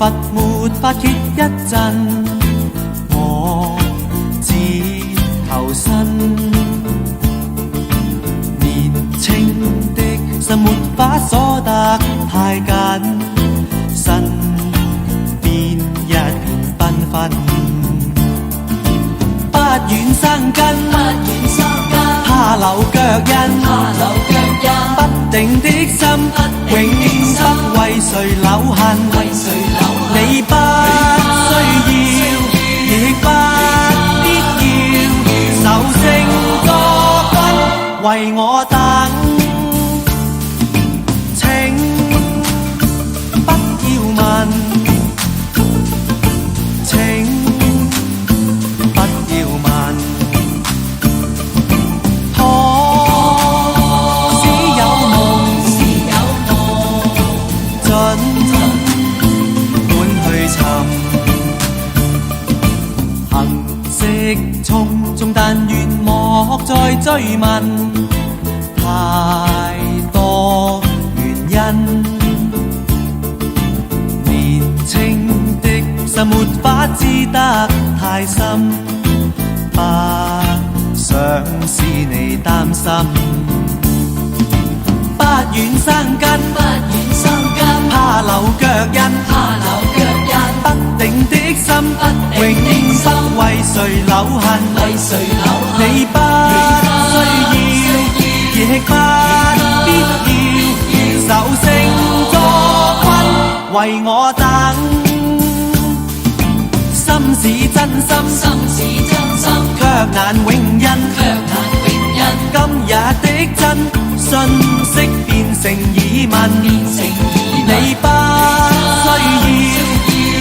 乏沒法歇一陣，我只求生。年青的心沒法鎖得太緊，身邊一片繽紛。不願生根，怕留腳印，不定的心，永不為誰留痕。你不需要，亦不必要，愁成個軍為我等。請不要問，請不要問，倘使有夢，盡管去尋。行色匆匆，但願莫再追問，太多原因。年青的心沒法知得太深，不想使你擔心。不願生根，怕留腳印，不定的心，永不為誰留痕。你不需要，亦不必要，愁成個軍為我等。心是真心，卻難永印。今日的真信息變成疑問，你不需要，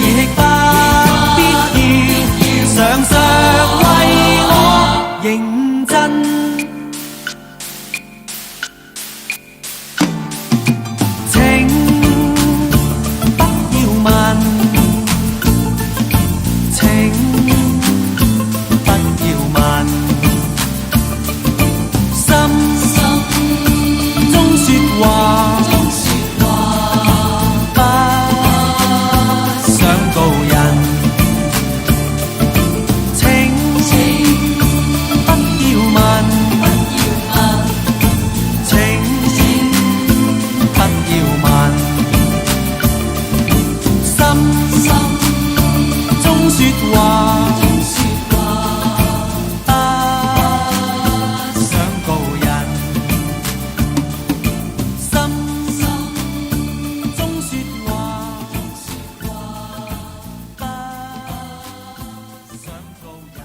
亦不必要，常常為我認真。請不要問，請不要問，心中說話不想告人。請不要問，請不要問，心中說話不想告人。心中說話不想告人。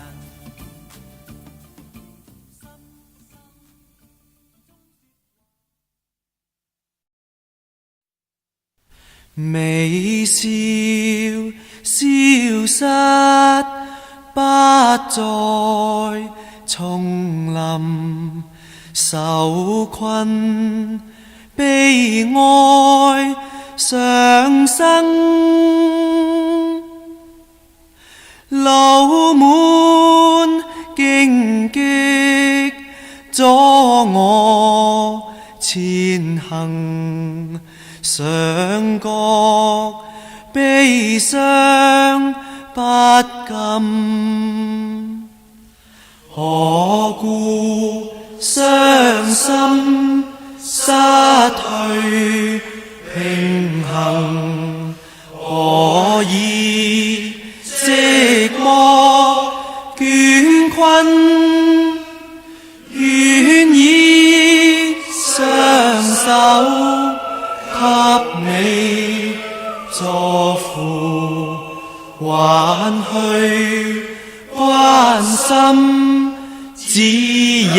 微笑消失，不再重臨，受困悲哀上生，路滿荊棘阻我前行，想覺悲傷不禁，何故傷心失去平衡？何以寂寞倦困？願以雙手給你作扶，還去關心指引。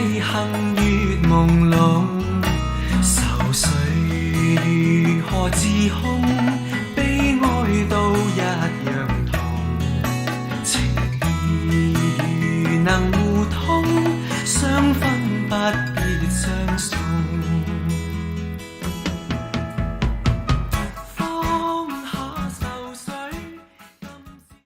幸越朦朧，愁緒何自控？